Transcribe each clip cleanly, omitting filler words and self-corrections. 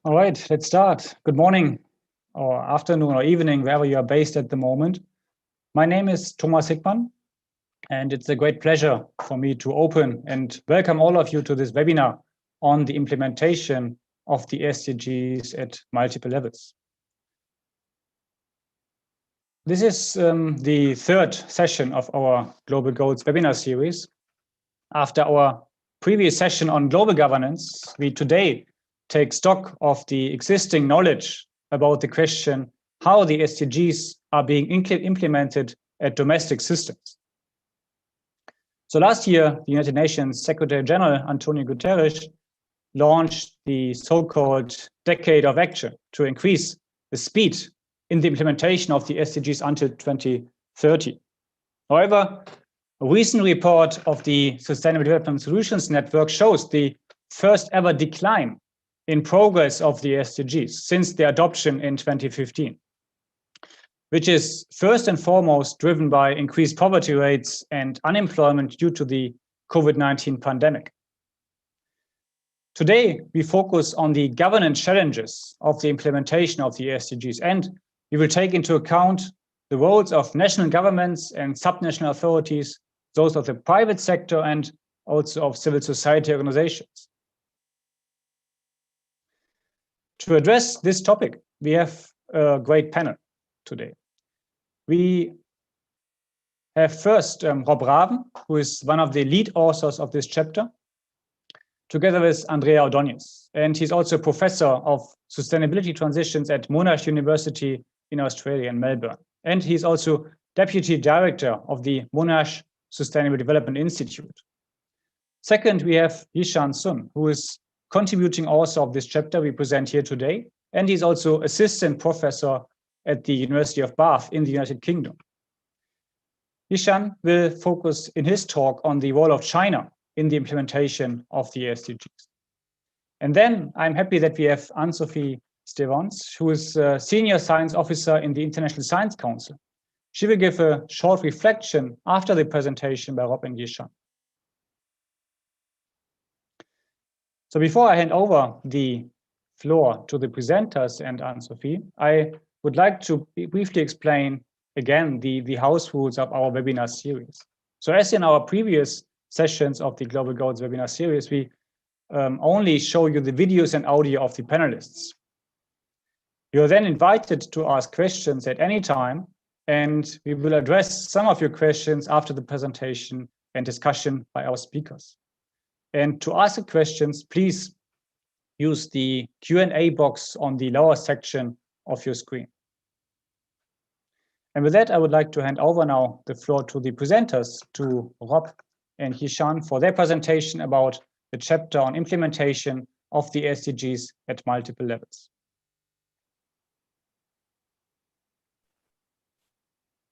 All right, let's start. Good morning or afternoon or evening, wherever you are based at the moment. My name is Thomas Hickmann, and it's a great pleasure for me to open and welcome all of you to this webinar on the implementation of the SDGs at multiple levels. This is the third session of our Global Goals webinar series. After our previous session on global governance, we today take stock of the existing knowledge about the question how the SDGs are being implemented at domestic systems. So last year, the United Nations Secretary General Antonio Guterres launched the so-called Decade of Action to increase the speed in the implementation of the SDGs until 2030. However, a recent report of the Sustainable Development Solutions Network shows the first ever decline in progress of the SDGs since their adoption in 2015, which is first and foremost driven by increased poverty rates and unemployment due to the COVID-19 pandemic. Today, we focus on the governance challenges of the implementation of the SDGs, and we will take into account the roles of national governments and subnational authorities, those of the private sector, and also of civil society organizations. To address this topic, we have a great panel today. We have first Rob Raven, who is one of the lead authors of this chapter, together with Andrea Ordonez. And he's also a professor of sustainability transitions at Monash University in Australia in Melbourne. And he's also deputy director of the Monash Sustainable Development Institute. Second, we have Yishan Sun, who is contributing author of this chapter we present here today. And he's also assistant professor at the University of Bath in the United Kingdom. Yishan will focus in his talk on the role of China in the implementation of the SDGs. And then I'm happy that we have Anne-Sophie Stevens, who is a senior science officer in the International Science Council. She will give a short reflection after the presentation by Rob and Yishan. So before I hand over the floor to the presenters and Anne-Sophie, I would like to briefly explain again the house rules of our webinar series. So as in our previous sessions of the Global Goals webinar series, we only show you the videos and audio of the panelists. You are then invited to ask questions at any time, and we will address some of your questions after the presentation and discussion by our speakers. And to ask the questions, please use the Q&A box on the lower section of your screen. And with that, I would like to hand over now the floor to the presenters, to Rob and Yishan, for their presentation about the chapter on implementation of the SDGs at multiple levels.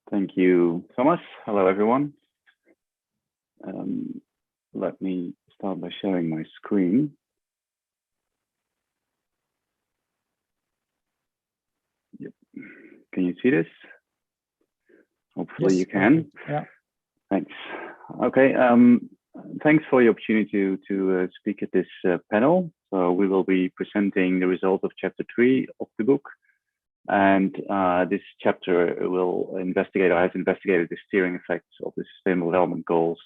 Thank you, Thomas. Hello, everyone. Let me start by sharing my screen. Yep. Can you see this? Hopefully yes, you can. Yeah. Thanks. Okay. Thanks for the opportunity to speak at this panel. So we will be presenting the result of chapter 3 of the book. And this chapter will investigate, or has investigated, the steering effects of the Sustainable Development Goals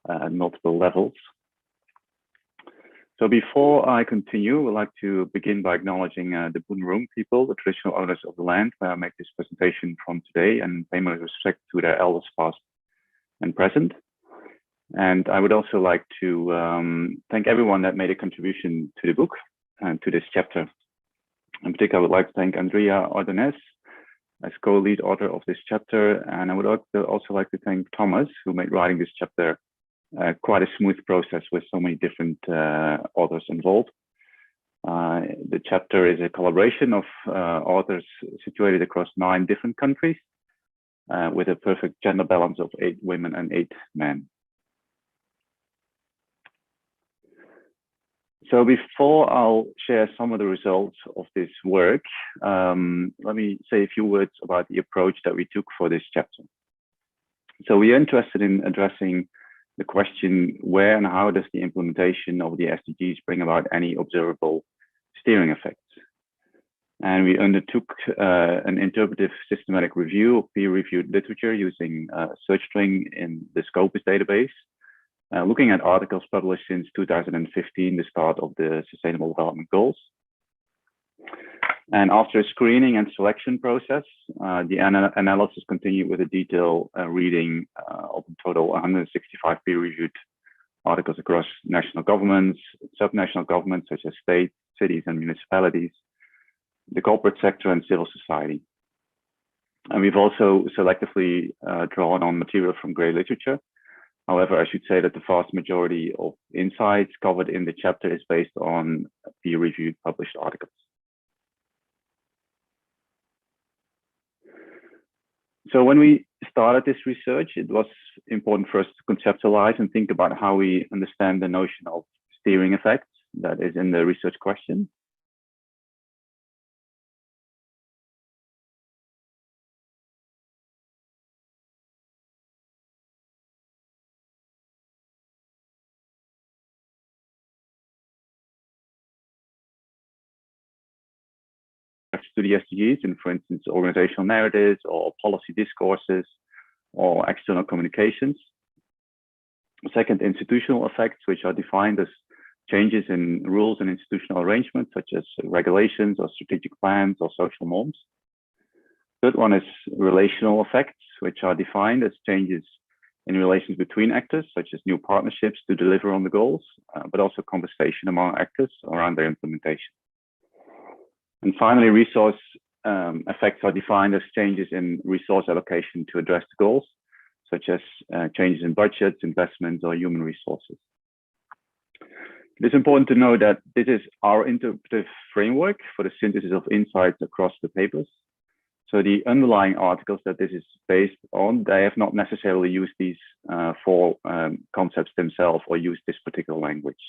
at multiple levels. So before I continue, I would like to begin by acknowledging the Boonwurrung people, the traditional owners of the land where I make this presentation from today, and pay my respect to their elders past and present. And I would also like to thank everyone that made a contribution to the book and to this chapter. In particular, I would like to thank Andrea Ordonez as co-lead author of this chapter. And I would also like to thank Thomas, who made writing this chapter quite a smooth process with so many different authors involved. The chapter is a collaboration of authors situated across 9 different countries with a perfect gender balance of 8 women and 8 men. So before I'll share some of the results of this work, let me say a few words about the approach that we took for this chapter. So we are interested in addressing the question, where and how does the implementation of the SDGs bring about any observable steering effects. And we undertook an interpretive systematic review of peer-reviewed literature using a search string in the Scopus database, looking at articles published since 2015, the start of the Sustainable Development Goals. And after a screening and selection process, the analysis continued with a detailed reading of in total 165 peer-reviewed articles across national governments, subnational governments such as states, cities, and municipalities, the corporate sector, and civil society. And we've also selectively drawn on material from grey literature. However, I should say that the vast majority of insights covered in the chapter is based on peer-reviewed published articles. So when we started this research, it was important for us to conceptualize and think about how we understand the notion of steering effects that is in the research question. To the SDGs in, for instance, organizational narratives or policy discourses or external communications. Second, institutional effects, which are defined as changes in rules and institutional arrangements, such as regulations or strategic plans or social norms. Third one is relational effects, which are defined as changes in relations between actors, such as new partnerships to deliver on the goals, but also conversation among actors around their implementation. And finally, resource effects are defined as changes in resource allocation to address the goals, such as changes in budgets, investments, or human resources. It is important to know that this is our interpretive framework for the synthesis of insights across the papers. So the underlying articles that this is based on, they have not necessarily used these four concepts themselves or used this particular language.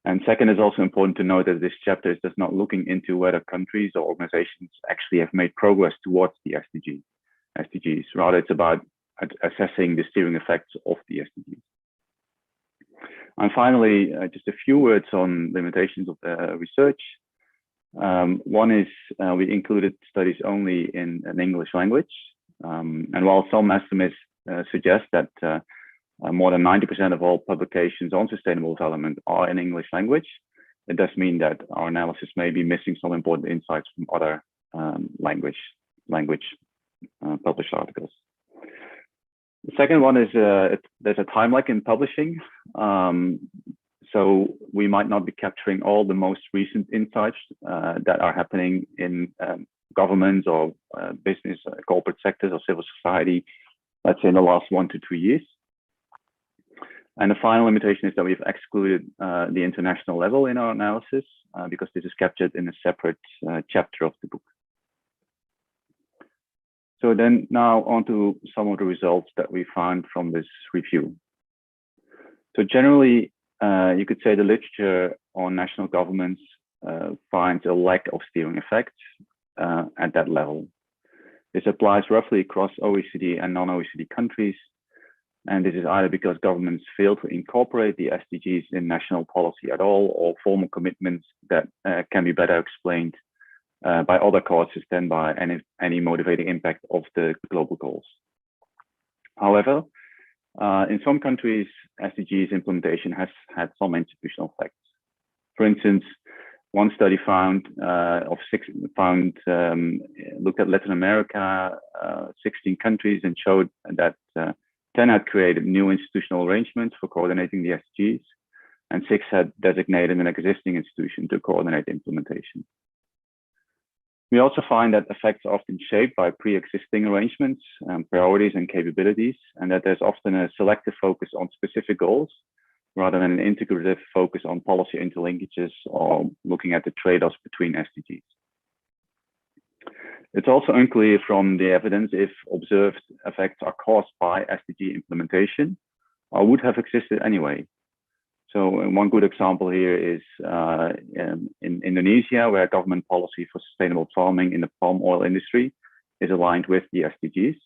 And second, is also important to note that this chapter is just not looking into whether countries or organizations actually have made progress towards the SDGs. Rather, it's about assessing the steering effects of the SDGs. And finally, just a few words on limitations of the research. One is we included studies only in an English language. And while some estimates suggest that more than 90% of all publications on sustainable development are in English language, it does mean that our analysis may be missing some important insights from other language published articles. The second one is there's a time lag in publishing. So we might not be capturing all the most recent insights that are happening in governments or business, corporate sectors or civil society, let's say in the last 1 to 2 years. And the final limitation is that we've excluded the international level in our analysis because this is captured in a separate chapter of the book. So then now on to some of the results that we found from this review. So generally, you could say the literature on national governments finds a lack of steering effects at that level. This applies roughly across OECD and non-OECD countries. And this is either because governments fail to incorporate the SDGs in national policy at all, or formal commitments that can be better explained by other causes than by any motivating impact of the global goals. However, in some countries, SDGs implementation has had some institutional effects. For instance, one study looked at Latin America, 16 countries, and showed that 10 had created new institutional arrangements for coordinating the SDGs, and 6 had designated an existing institution to coordinate implementation. We also find that effects are often shaped by pre-existing arrangements, priorities, and capabilities, and that there's often a selective focus on specific goals rather than an integrative focus on policy interlinkages or looking at the trade-offs between SDGs. It's also unclear from the evidence if observed effects are caused by SDG implementation or would have existed anyway. So one good example here is in Indonesia, where government policy for sustainable farming in the palm oil industry is aligned with the SDGs.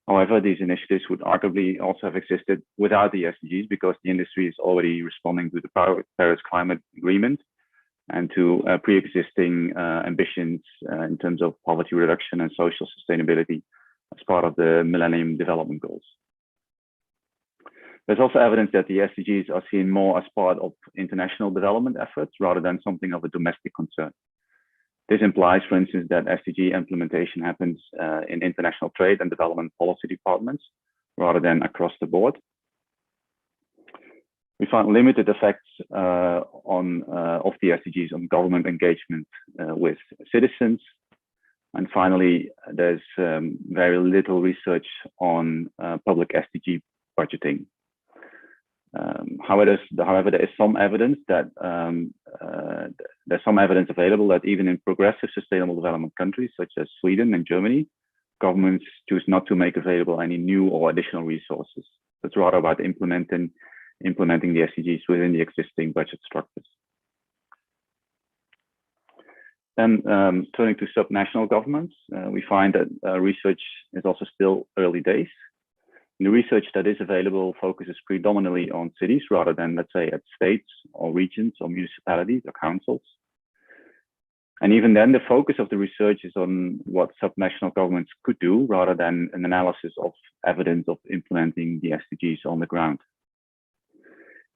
However, these initiatives would arguably also have existed without the SDGs because the industry is already responding to the Paris Climate Agreement and to pre-existing ambitions in terms of poverty reduction and social sustainability as part of the Millennium Development Goals. There's also evidence that the SDGs are seen more as part of international development efforts rather than something of a domestic concern. This implies, for instance, that SDG implementation happens in international trade and development policy departments rather than across the board. We found limited effects of the SDGs on government engagement with citizens. And finally, there's very little research on public SDG budgeting. However, there is some evidence that there's some evidence available that even in progressive sustainable development countries such as Sweden and Germany, governments choose not to make available any new or additional resources. It's rather about implementing the SDGs within the existing budget structures. Then turning to subnational governments, we find that research is also still early days. The research that is available focuses predominantly on cities rather than, let's say, at states or regions or municipalities or councils. And even then, the focus of the research is on what subnational governments could do rather than an analysis of evidence of implementing the SDGs on the ground.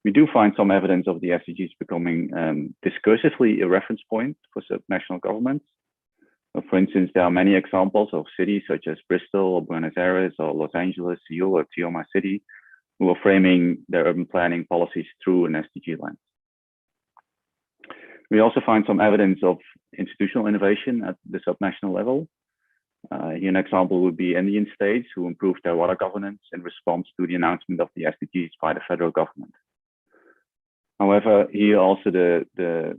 We do find some evidence of the SDGs becoming discursively a reference point for subnational governments. So for instance, there are many examples of cities such as Bristol or Buenos Aires or Los Angeles, Seoul or Tioma City, who are framing their urban planning policies through an SDG lens. We also find some evidence of institutional innovation at the subnational level. Here an example would be Indian states who improved their water governance in response to the announcement of the SDGs by the federal government. However, here also the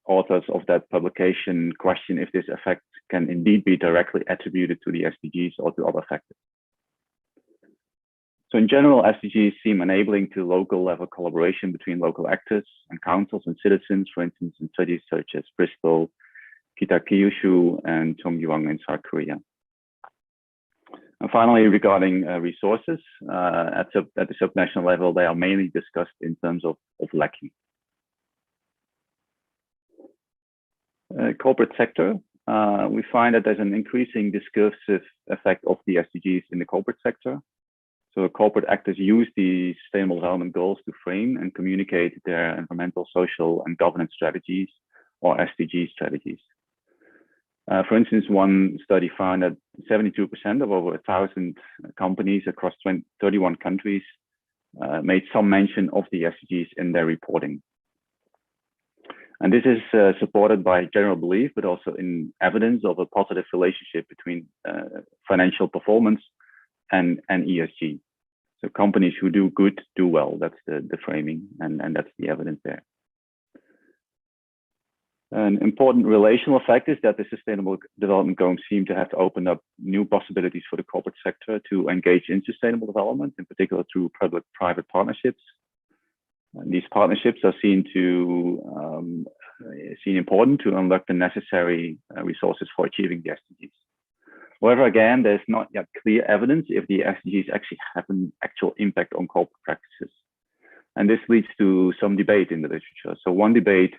authors of that publication question if this effect can indeed be directly attributed to the SDGs or to other factors. So in general, SDGs seem enabling to local level collaboration between local actors and councils and citizens, for instance, in cities such as Bristol, Kita-Kyushu, and Cheonggyang in South Korea. And finally, regarding resources, at the subnational level, they are mainly discussed in terms of lacking. Corporate sector, we find that there's an increasing discursive effect of the SDGs in the corporate sector. So corporate actors use the Sustainable Development Goals to frame and communicate their environmental, social, and governance strategies, or SDG strategies. For instance, one study found that 72% of over 1,000 companies across 31 countries made some mention of the SDGs in their reporting. And this is supported by general belief, but also in evidence of a positive relationship between financial performance and ESG. So companies who do good do well. That's the framing, and that's the evidence there. An important relational effect is that the Sustainable Development Goals seem to have opened up new possibilities for the corporate sector to engage in sustainable development, in particular through public-private partnerships. And these partnerships are seen important to unlock the necessary resources for achieving the SDGs. However, again, there's not yet clear evidence if the SDGs actually have an actual impact on corporate practices. And this leads to some debate in the literature. So one debate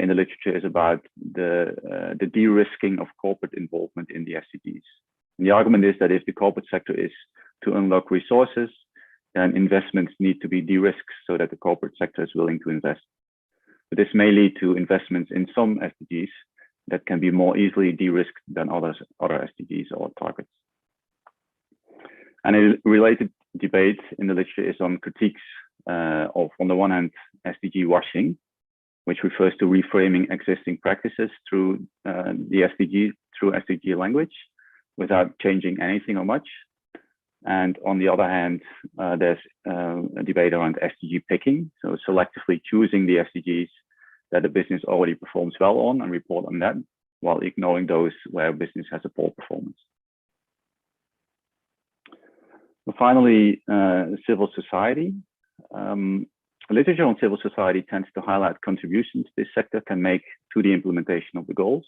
in the literature is about the de-risking of corporate involvement in the SDGs. And the argument is that if the corporate sector is to unlock resources, then investments need to be de-risked so that the corporate sector is willing to invest. But this may lead to investments in some SDGs that can be more easily de-risked than other SDGs or targets. And a related debate in the literature is on critiques of, on the one hand, SDG washing, which refers to reframing existing practices through the SDG language without changing anything or much. And on the other hand, there's a debate around SDG picking, so selectively choosing the SDGs that the business already performs well on and report on that, while ignoring those where business has a poor performance. And finally, civil society. Literature on civil society tends to highlight contributions this sector can make to the implementation of the goals,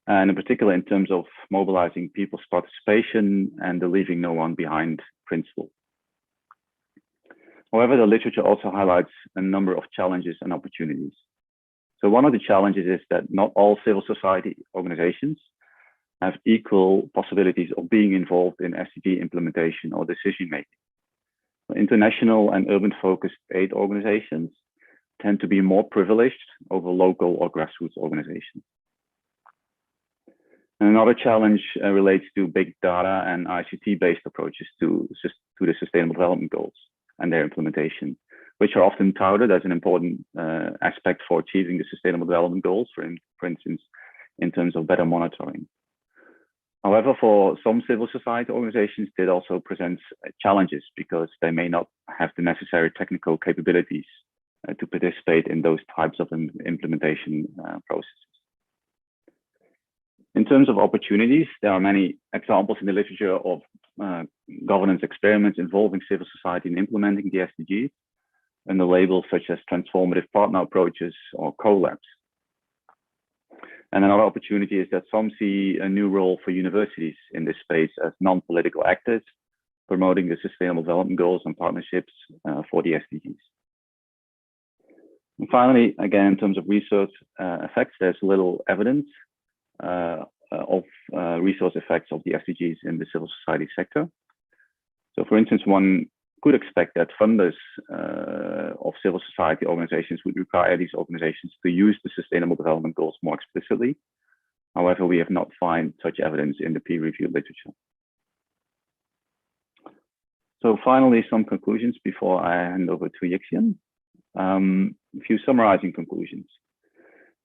and in particular in terms of mobilizing people's participation and the leaving no one behind principle. However, the literature also highlights a number of challenges and opportunities. So one of the challenges is that not all civil society organizations have equal possibilities of being involved in SDG implementation or decision making. International and urban-focused aid organizations tend to be more privileged over local or grassroots organizations. And another challenge relates to big data and ICT-based approaches to the Sustainable Development Goals and their implementation, which are often touted as an important aspect for achieving the Sustainable Development Goals, for instance, in terms of better monitoring. However, for some civil society organizations, it also presents challenges because they may not have the necessary technical capabilities to participate in those types of implementation processes. In terms of opportunities, there are many examples in the literature of governance experiments involving civil society in implementing the SDGs under labels such as transformative partner approaches or collabs. And another opportunity is that some see a new role for universities in this space as non-political actors, promoting the Sustainable Development Goals and partnerships for the SDGs. And finally, again, in terms of resource effects, there's little evidence of resource effects of the SDGs in the civil society sector. So for instance, one could expect that funders of civil society organizations would require these organizations to use the Sustainable Development Goals more explicitly. However, we have not found such evidence in the peer-reviewed literature. So finally, some conclusions before I hand over to Yixian. A few summarizing conclusions.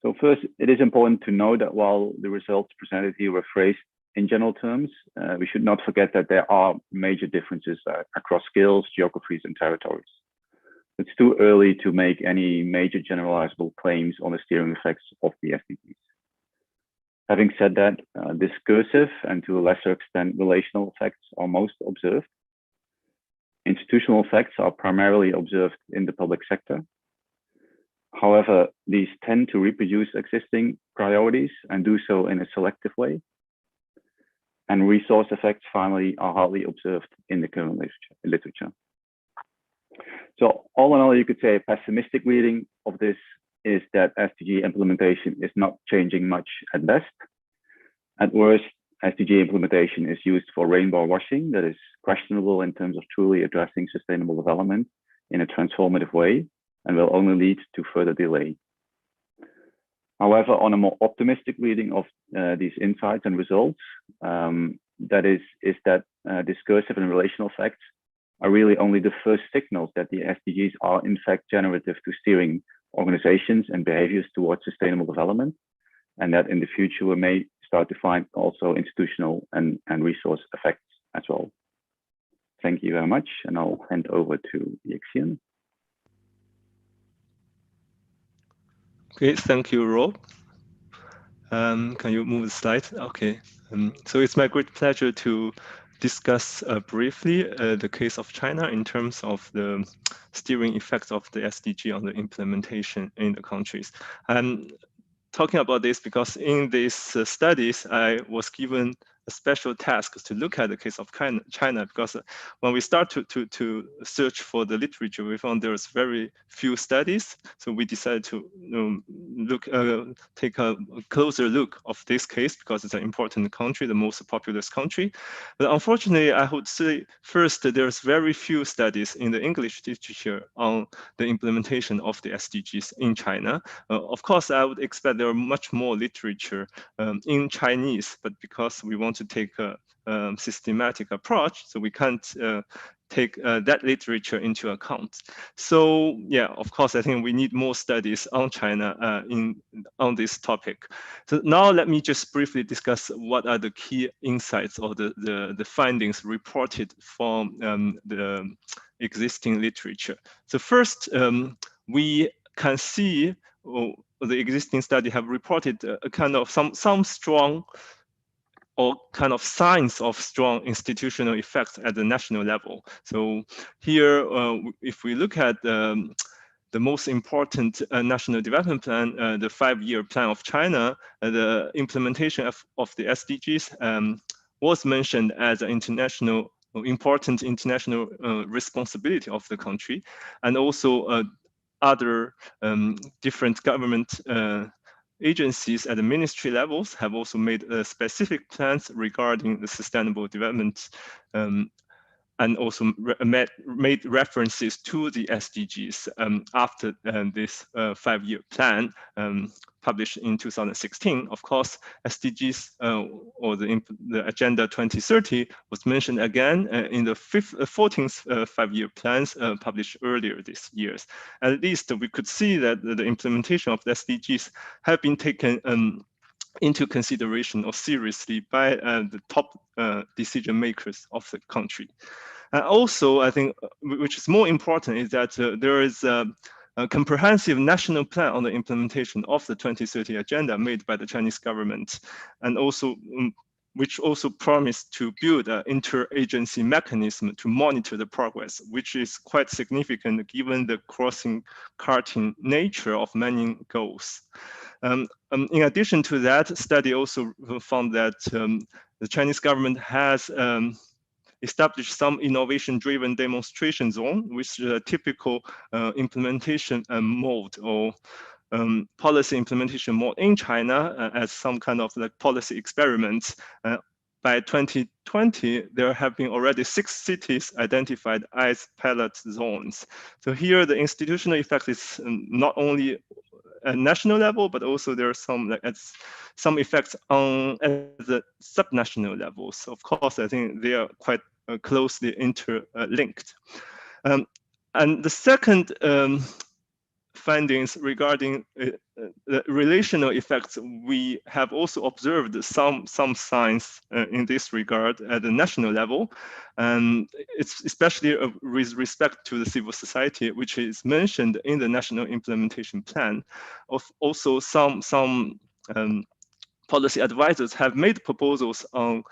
So first, it is important to know that while the results presented here were phrased in general terms, we should not forget that there are major differences across skills, geographies, and territories. It's too early to make any major generalizable claims on the steering effects of the SDGs. Having said that, discursive and to a lesser extent relational effects are most observed. Institutional effects are primarily observed in the public sector. However, these tend to reproduce existing priorities and do so in a selective way. And resource effects, finally, are hardly observed in the current literature. So all in all, you could say a pessimistic reading of this is that SDG implementation is not changing much at best. At worst, SDG implementation is used for rainbow washing that is questionable in terms of truly addressing sustainable development in a transformative way and will only lead to further delay. However, on a more optimistic reading of these insights and results, that is that discursive and relational effects are really only the first signals that the SDGs are in fact generative to steering organizations and behaviors towards sustainable development, and that in the future we may start to find also institutional and resource effects as well. Thank you very much, and I'll hand over to Yixian. Okay, thank you, Rob. Can you move the slide? Okay. So it's my great pleasure to discuss briefly the case of China in terms of the steering effects of the SDG on the implementation in the countries. I'm talking about this because in these studies, I was given a special task to look at the case of China, because when we start to search for the literature, we found there's very few studies. So we decided to take a closer look of this case because it's an important country, the most populous country. But unfortunately, I would say first, there's very few studies in the English literature on the implementation of the SDGs in China. Of course, I would expect there are much more literature in Chinese, but because we want to take a systematic approach, so we can't take that literature into account. So yeah, of course, I think we need more studies on China on this topic. So now let me just briefly discuss what are the key insights or the findings reported from the existing literature. So first, we can see the existing study have reported a kind of some strong or kind of signs of strong institutional effects at the national level. So here, if we look at the most important national development plan, the 5-year plan of China, the implementation of the SDGs was mentioned as an important international responsibility of the country. And also other different government agencies at the ministry levels have also made specific plans regarding the sustainable development and also made references to the SDGs after this 5-year plan published in 2016. Of course, SDGs or the Agenda 2030 was mentioned again in the 14th 5-year plans published earlier this year. At least we could see that the implementation of the SDGs have been taken into consideration or seriously by the top decision makers of the country. And also, I think, which is more important, is that there is a comprehensive national plan on the implementation of the 2030 agenda made by the Chinese government, and also which also promised to build an interagency mechanism to monitor the progress, which is quite significant given the crossing-cutting nature of many goals. In addition to that, study also found that the Chinese government has established some innovation-driven demonstration zone, which is a typical implementation mode or policy implementation mode in China as some kind of like policy experiments. By 2020, there have been already 6 cities identified as pilot zones. So here, the institutional effect is not only at national level, but also there are some effects on at the subnational level. So of course, I think they are quite closely interlinked. And the second findings regarding the relational effects, we have also observed some signs in this regard at the national level, and it's especially with respect to the civil society, which is mentioned in the national implementation plan. Also, some policy advisors have made proposals on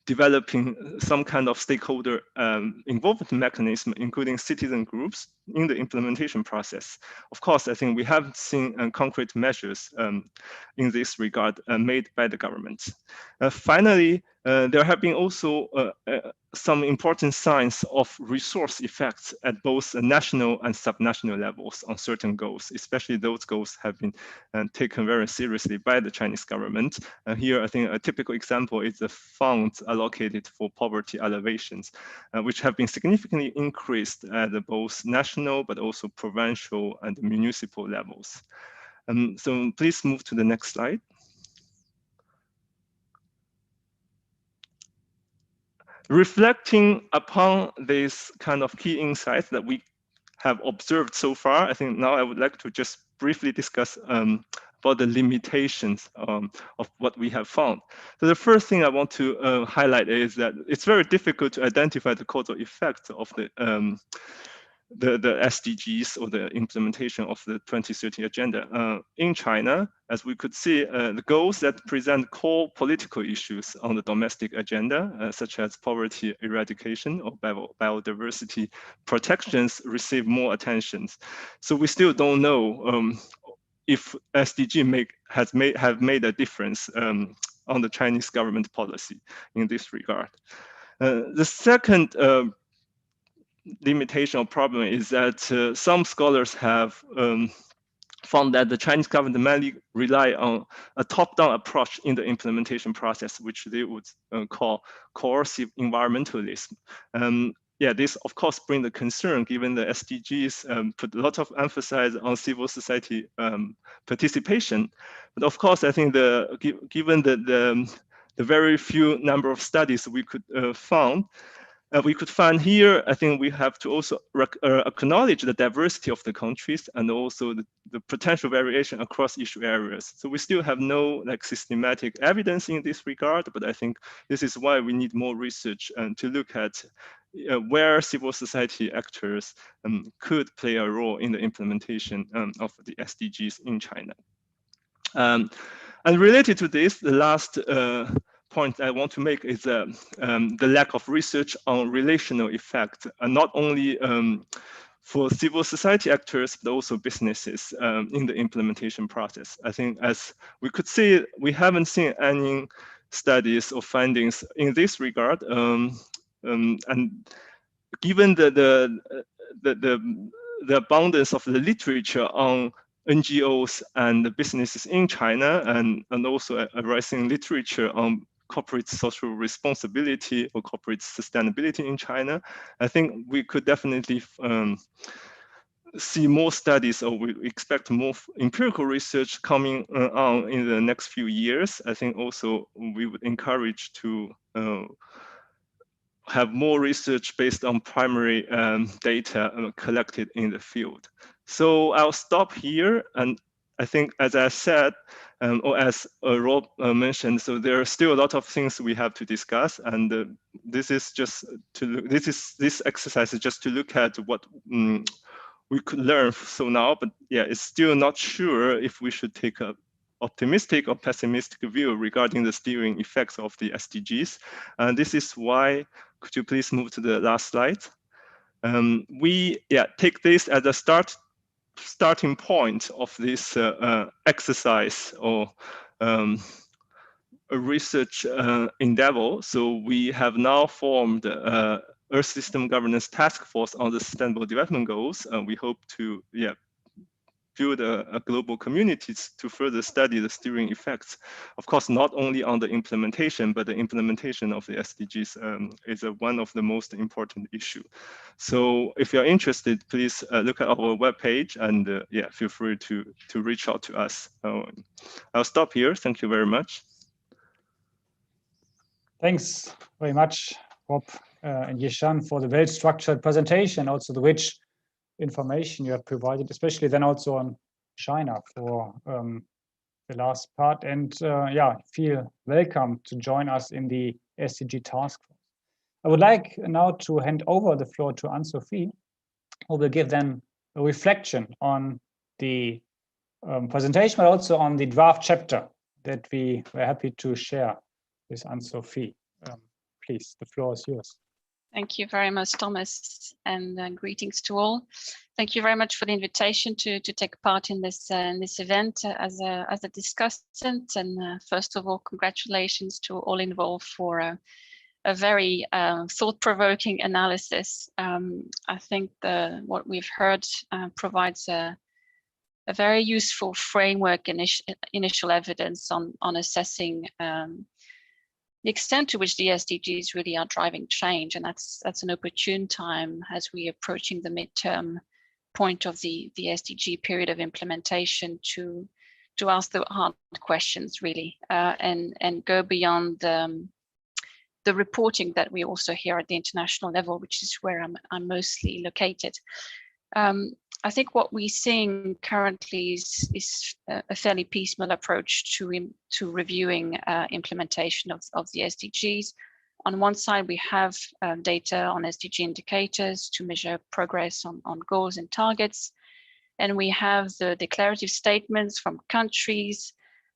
developing some kind of stakeholder involvement mechanism, including citizen groups, in the implementation process. Of course, I think we haven't seen concrete measures in this regard made by the government. Finally, there have been also some important signs of resource effects at both national and subnational levels on certain goals, especially those goals have been taken very seriously by the Chinese government. Here, I think a typical example is the funds allocated for poverty alleviations, which have been significantly increased at both national but also provincial and municipal levels. So please move to the next slide. Reflecting upon this kind of key insights that we have observed so far, I think now I would like to just briefly discuss about the limitations of what we have found. So the first thing I want to highlight is that it's very difficult to identify the causal effects of the SDGs or the implementation of the 2030 agenda. In China, as we could see, the goals that present core political issues on the domestic agenda, such as poverty eradication or biodiversity protections, receive more attention. So we still don't know if SDG have made a difference on the Chinese government policy in this regard. The second limitation or problem is that some scholars have found that the Chinese government mainly rely on a top-down approach in the implementation process, which they would call coercive environmentalism. Yeah, this of course brings the concern given the SDGs put a lot of emphasis on civil society participation. But of course, I think given the very few number of studies we could find here, I think we have to also acknowledge the diversity of the countries and also the potential variation across issue areas. So we still have no systematic evidence in this regard, but I think this is why we need more research to look at where civil society actors could play a role in the implementation of the SDGs in China. And related to this, the last point I want to make is the lack of research on relational effect, not only for civil society actors, but also businesses in the implementation process. I think as we could see, we haven't seen any studies or findings in this regard. And given the the abundance of the literature on NGOs and the businesses in China, and also a rising literature on corporate social responsibility or corporate sustainability in China, I think we could definitely see more studies, or we expect more empirical research coming on in the next few years. I think also we would encourage to have more research based on primary data collected in the field. So I'll stop here. And I think, as I said, or as Rob mentioned, so there are still a lot of things we have to discuss. And this is just to this exercise is just to look at what we could learn so now. But yeah, it's still not sure if we should take a optimistic or pessimistic view regarding the steering effects of the SDGs. And this is why, could you please move to the last slide? We take this as a starting point of this exercise or a research endeavor. So we have now formed Earth System Governance Task Force on the Sustainable Development Goals. We hope to build a global community to further study the steering effects. Of course, not only on the implementation, but the implementation of the SDGs is one of the most important issue. So if you're interested, please look at our webpage and feel free to reach out to us. I'll stop here. Thank you very much. Thanks very much, Rob and Yishan, for the well-structured presentation, also the rich information you have provided, especially then also on China for the last part. And feel welcome to join us in the SDG task force. I would like now to hand over the floor to Anne-Sophie, who will give then a reflection on the presentation, but also on the draft chapter that we were happy to share with Anne-Sophie. Please, the floor is yours. Thank you very much, Thomas, and greetings to all. Thank you very much for the invitation to take part in this event as a discussant. And first of all, congratulations to all involved for a very thought-provoking analysis. I think what we've heard provides a very useful framework, initial evidence on assessing the extent to which the SDGs really are driving change. And that's an opportune time as we're approaching the midterm point of the SDG period of implementation to ask the hard questions really, and go beyond the reporting that we also hear at the international level, which is where I'm mostly located. I think what we're seeing currently is a fairly piecemeal approach to reviewing implementation of the SDGs. On one side, we have data on SDG indicators to measure progress on goals and targets. And we have the declarative statements from countries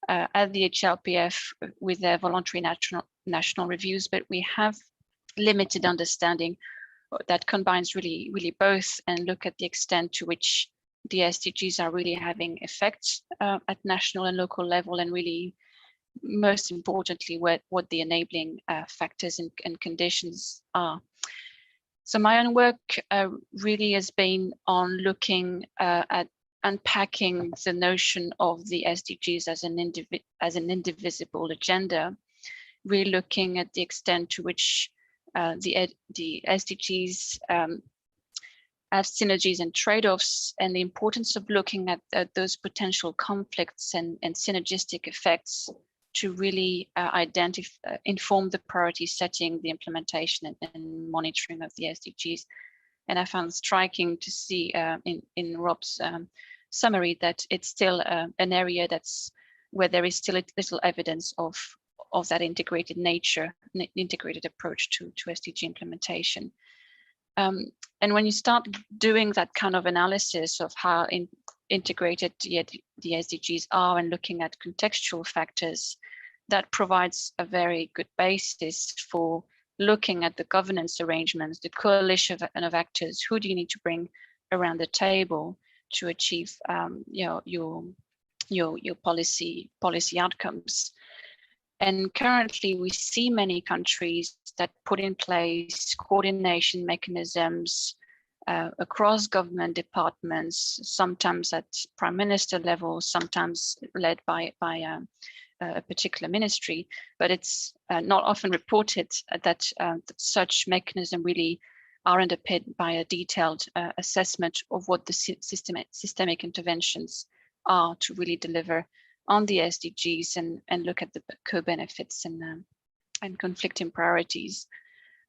at the HLPF with their voluntary national reviews, but we have limited understanding that combines really both, and look at the extent to which the SDGs are really having effects at national and local level, and really most importantly what the enabling factors and conditions are. So my own work really has been on looking at unpacking the notion of the SDGs as an indivisible agenda, really looking at the extent to which the SDGs have synergies and trade-offs, and the importance of looking at those potential conflicts and synergistic effects to really inform the priority setting, the implementation and monitoring of the SDGs. And I found striking to see in Rob's summary that it's still an area where there is still a little evidence of that integrated nature, integrated approach to SDG implementation. And when you start doing that kind of analysis of how integrated the SDGs are and looking at contextual factors, that provides a very good basis for looking at the governance arrangements, the coalition of actors. Who do you need to bring around the table to achieve your policy outcomes? And currently, we see many countries that put in place coordination mechanisms across government departments, sometimes at prime minister level, sometimes led by a particular ministry, but it's not often reported that such mechanisms really are underpinned by a detailed assessment of what the systemic interventions are to really deliver on the SDGs and look at the co-benefits and conflicting priorities.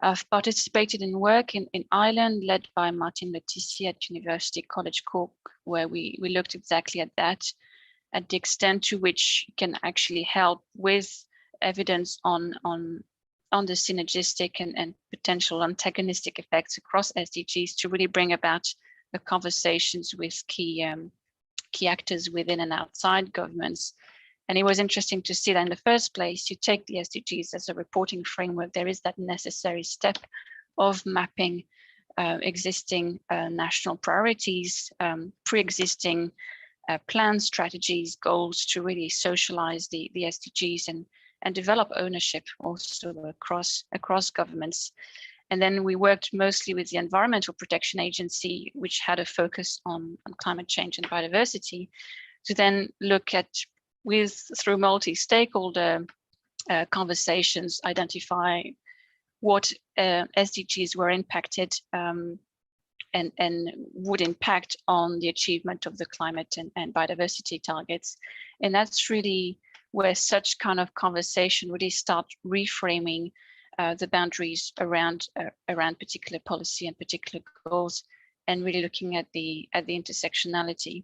I've participated in work in Ireland led by Martin Letici at University College Cork, where we looked exactly at that, at the extent to which it can actually help with evidence on the synergistic and potential antagonistic effects across SDGs to really bring about the conversations with key actors within and outside governments. And it was interesting to see that in the first place, you take the SDGs as a reporting framework. There is that necessary step of mapping existing national priorities, pre-existing plans, strategies, goals to really socialize the SDGs and develop ownership also across governments. And then we worked mostly with the Environmental Protection Agency, which had a focus on climate change and biodiversity, to then look at, through multi-stakeholder conversations, identify what SDGs were impacted and would impact on the achievement of the climate and biodiversity targets. And that's really where such kind of conversation really start reframing the boundaries around particular policy and particular goals, and really looking at the intersectionality.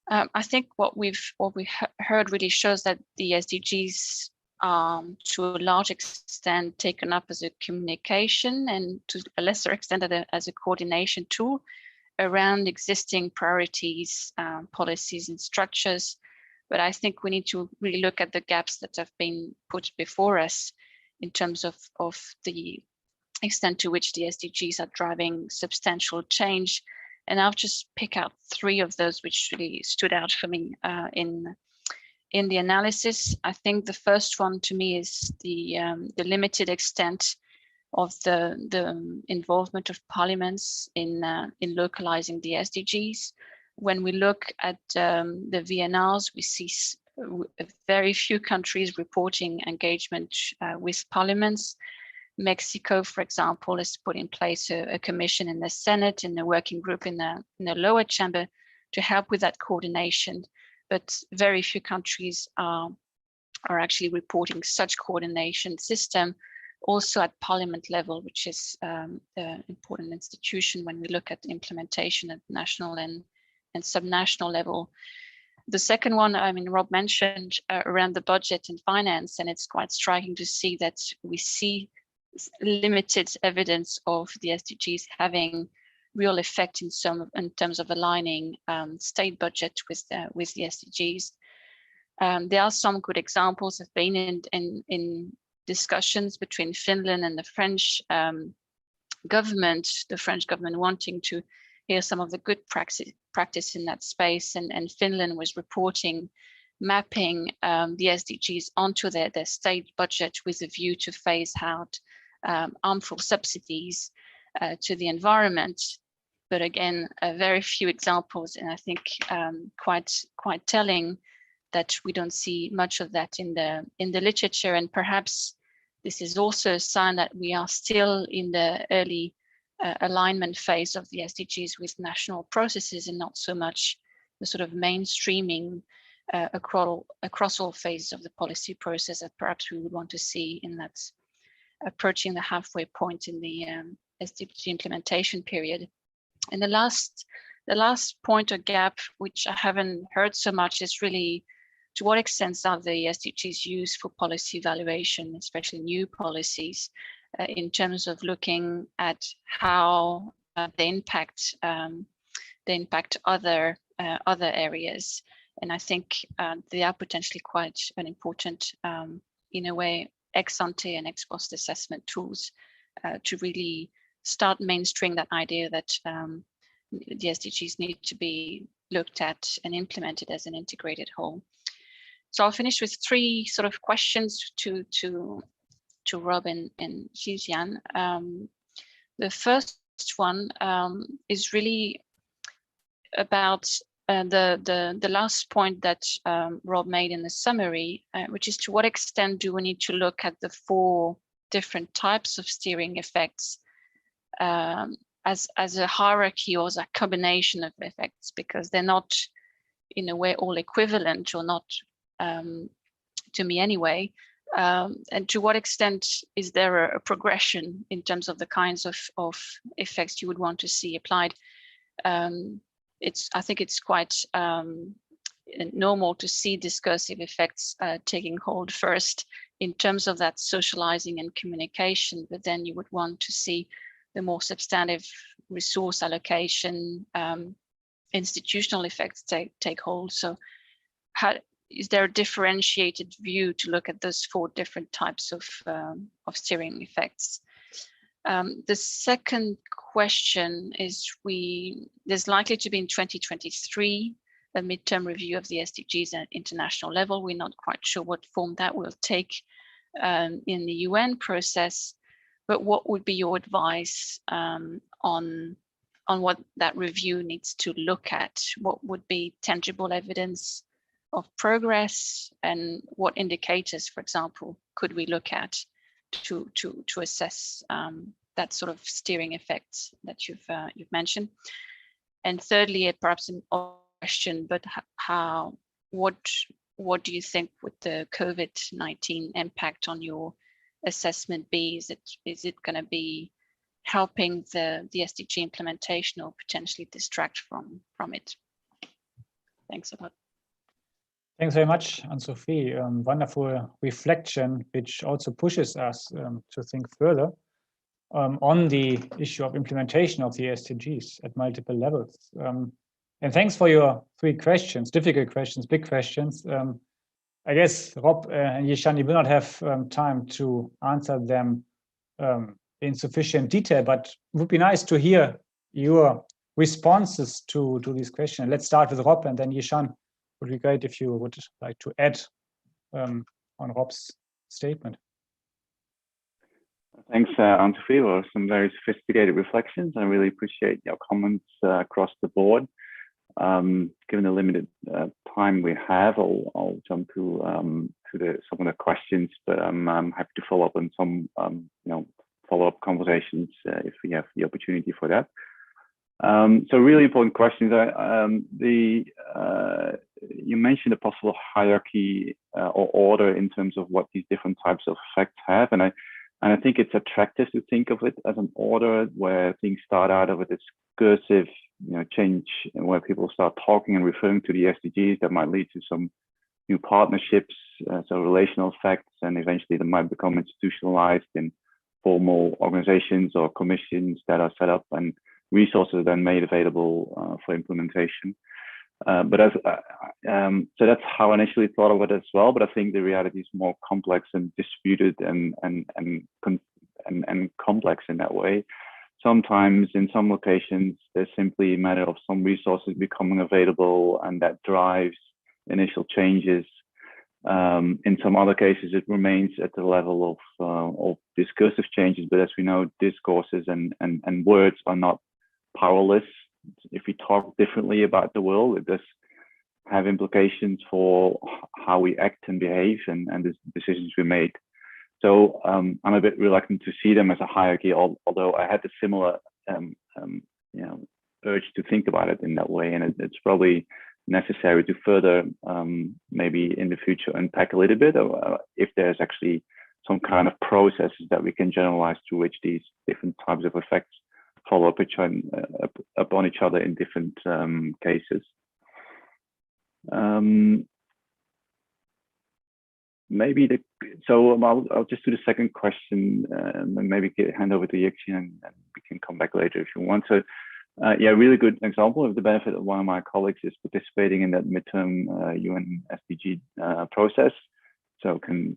I think what we heard really shows that the SDGs are to a large extent taken up as a communication and to a lesser extent as a coordination tool around existing priorities, policies and structures. But I think we need to really look at the gaps that have been put before us in terms of the extent to which the SDGs are driving substantial change. And I'll just pick out 3 of those which really stood out for me in the analysis. I think the first one to me is the limited extent of the involvement of parliaments in localizing the SDGs. When we look at the VNRs, we see very few countries reporting engagement with parliaments. Mexico, for example, has put in place a commission in the Senate and a working group in the lower chamber to help with that coordination. But very few countries are actually reporting such coordination system also at parliament level, which is an important institution when we look at implementation at national and subnational level. The second one, I mean, Rob mentioned around the budget and finance, and it's quite striking to see that we see limited evidence of the SDGs having real effect in terms of aligning state budget with the SDGs. There are some good examples have been in discussions between Finland and the French government. The French government wanting to hear some of the good practice in that space, and Finland was reporting mapping the SDGs onto their state budget with a view to phase out harmful subsidies to the environment. But again, very few examples, and I think quite telling that we don't see much of that in the literature. And perhaps this is also a sign that we are still in the early alignment phase of the SDGs with national processes, and not so much the sort of mainstreaming across all phases of the policy process that perhaps we would want to see in that approaching the halfway point in the SDG implementation period. And the last point or gap, which I haven't heard so much, is really to what extent are the SDGs used for policy evaluation, especially new policies, in terms of looking at how they impact other areas. And I think they are potentially quite an important, in a way, ex ante and ex post assessment tools to really start mainstreaming that idea that the SDGs need to be looked at and implemented as an integrated whole. So I'll finish with 3 sort of questions to Rob and Gillian. The first first one is really about the last point that Rob made in the summary, which is to what extent do we need to look at the 4 different types of steering effects as a hierarchy or as a combination of effects, because they're not in a way all equivalent, or not to me anyway. And to what extent is there a progression in terms of the kinds of effects you would want to see applied? I think it's quite normal to see discursive effects taking hold first in terms of that socializing and communication, but then you would want to see the more substantive resource allocation, institutional effects take hold. So is there a differentiated view to look at those 4 different types of steering effects? The second question is, there's likely to be in 2023 a midterm review of the SDGs at international level. We're not quite sure what form that will take in the UN process, but what would be your advice on what that review needs to look at? What would be tangible evidence of progress, and what indicators, for example, could we look at to assess that sort of steering effects that you've mentioned? And thirdly, perhaps an question, but what do you think would the COVID-19 impact on your assessment be? Is it going to be helping the SDG implementation, or potentially distract from it? Thanks a lot. Thanks very much, Anne-Sophie. Wonderful reflection, which also pushes us to think further on the issue of implementation of the SDGs at multiple levels. And thanks for your 3 questions, difficult questions, big questions. I guess Rob and Yishan, you will not have time to answer them in sufficient detail, but it would be nice to hear your responses to these questions. Let's start with Rob, and then Yishan. Would be great if you would like to add on Rob's statement. Thanks, Anne-Sophie, for some very sophisticated reflections. I really appreciate your comments across the board. Given the limited time we have, I'll jump to some of the questions, but I'm happy to follow up on some follow-up conversations if we have the opportunity for that. So really important questions. You mentioned a possible hierarchy or order in terms of what these different types of effects have, and I think it's attractive to think of it as an order where things start out of a discursive change, and where people start talking and referring to the SDGs that might lead to some new partnerships, so relational effects, and eventually they might become institutionalized in formal organizations or commissions that are set up, and resources then made available for implementation. So that's how I initially thought of it as well. But I think the reality is more complex and distributed and complex in that way. Sometimes in some locations, there's simply a matter of some resources becoming available, and that drives initial changes. In some other cases, it remains at the level of discursive changes. But as we know, discourses and words are not powerless. If we talk differently about the world, it does have implications for how we act and behave and the decisions we make. So I'm a bit reluctant to see them as a hierarchy, although I had a similar urge to think about it in that way, and it's probably necessary to further maybe in the future unpack a little bit if there's actually some kind of processes that we can generalize through which these different types of effects follow up upon each other in different cases. So I'll just do the second question and maybe hand over to Yixin, and we can come back later if you want. So yeah, really good example of the benefit of one of my colleagues is participating in that midterm UN SDG process. So can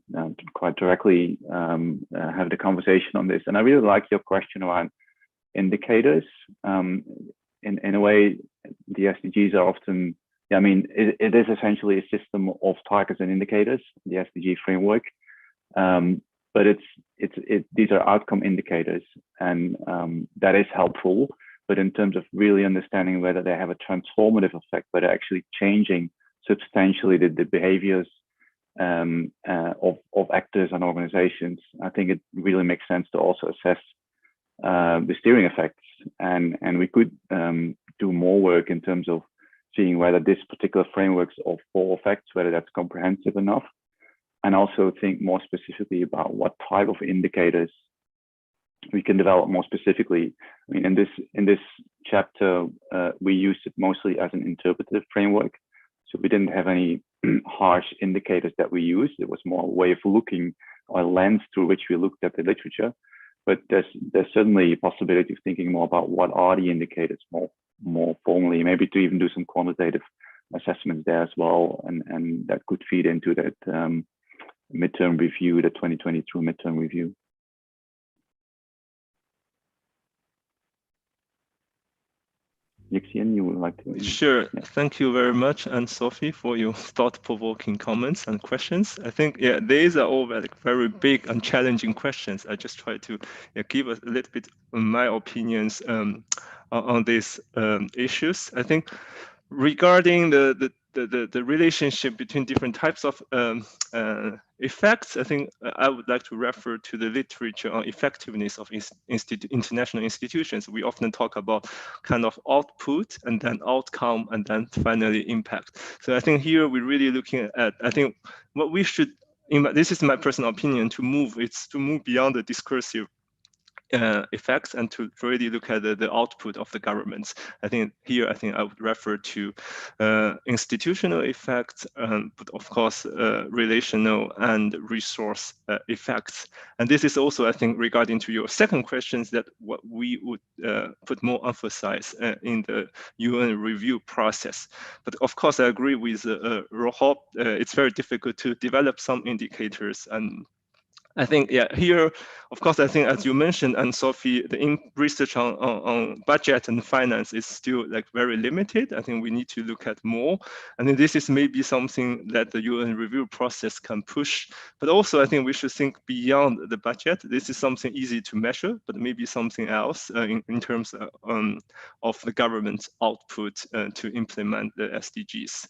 quite directly have the conversation on this. And I really like your question around indicators. In a way, the SDGs are often, I mean, it is essentially a system of targets and indicators, the SDG framework. but these are outcome indicators, and that is helpful. But in terms of really understanding whether they have a transformative effect, whether actually changing substantially the behaviors of actors and organizations, I think it really makes sense to also assess the steering effects, and we could do more work in terms of seeing whether this particular frameworks of 4 effects, whether that's comprehensive enough, and also think more specifically about what type of indicators we can develop more specifically. I mean, in this chapter, we used it mostly as an interpretive framework, so we didn't have any harsh indicators that we used. It was more a way of looking, or a lens through which we looked at the literature. But there's certainly a possibility of thinking more about what are the indicators more formally, maybe to even do some quantitative assessments there as well, and that could feed into that midterm review, the 2022 midterm review. Yixian, you would like to? Sure. Yeah. Thank you very much, and Sophie, for your thought-provoking comments and questions. I think, yeah, these are all very big and challenging questions. I just try to give a little bit of my opinions on these issues. I think regarding the relationship between different types of effects, I think I would like to refer to the literature on effectiveness of international institutions. We often talk about kind of output and then outcome and then finally impact. So I think here we're really looking at, I think what we should, this is my personal opinion, to move beyond the discursive effects and to really look at the output of the governments. I think here, I would refer to institutional effects, but of course, relational and resource effects. And this is also, I think, regarding to your second questions, that what we would put more emphasis in the UN review process. But of course, I agree with Rohop. It's very difficult to develop some indicators, and I think, yeah, here, of course, I think, as you mentioned, and Sophie, the research on budget and finance is still very limited. I think we need to look at more. I think this is maybe something that the UN review process can push. But also, I think we should think beyond the budget. This is something easy to measure, but maybe something else in terms of the government's output to implement the SDGs.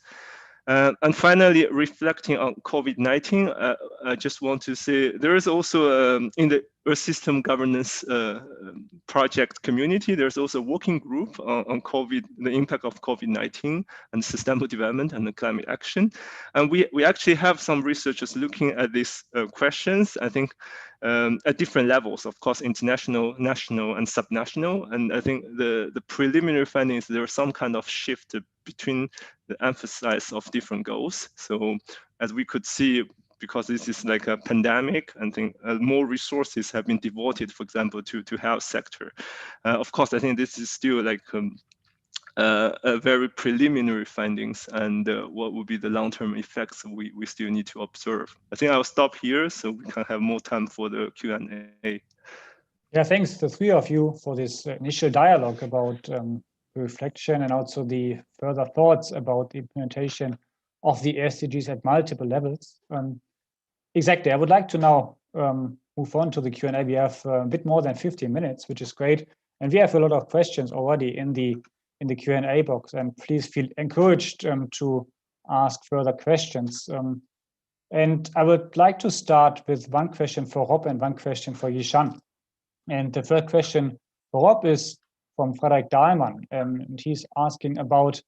And finally, reflecting on COVID-19, I just want to say there is also in the Earth System Governance project community, there's also a working group on the impact of COVID-19 and sustainable development and the climate action. And we actually have some researchers looking at these questions, I think, at different levels, of course, international, national, and subnational. And I think the preliminary findings, there is some kind of shift between the emphasis of different goals. So as we could see, because this is like a pandemic, I think more resources have been devoted, for example, to health sector. Of course, I think this is still like a very preliminary findings, and what will be the long-term effects we still need to observe. I think I'll stop here so we can have more time for the Q&A. Yeah, thanks the three of you for this initial dialogue about reflection and also the further thoughts about the implementation of the SDGs at multiple levels. Exactly, I would like to now move on to the Q&A. We have a bit more than 15 minutes, which is great. And we have a lot of questions already in the Q&A box, and please feel encouraged to ask further questions. And I would like to start with one question for Rob and one question for Yishan. And the first question for Rob is from Frederik Dahlmann, and he's asking about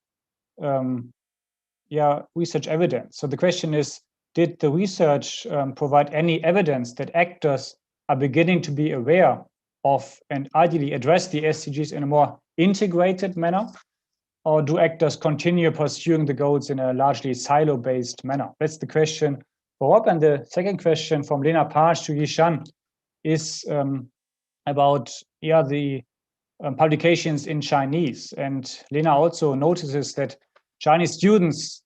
research evidence. So the question is, did the research provide any evidence that actors are beginning to be aware of and ideally address the SDGs in a more integrated manner? Or do actors continue pursuing the goals in a largely silo-based manner? That's the question for Rob. And the second question from Lena Page to Yishan is about the publications in Chinese. And Lena also notices that Chinese students,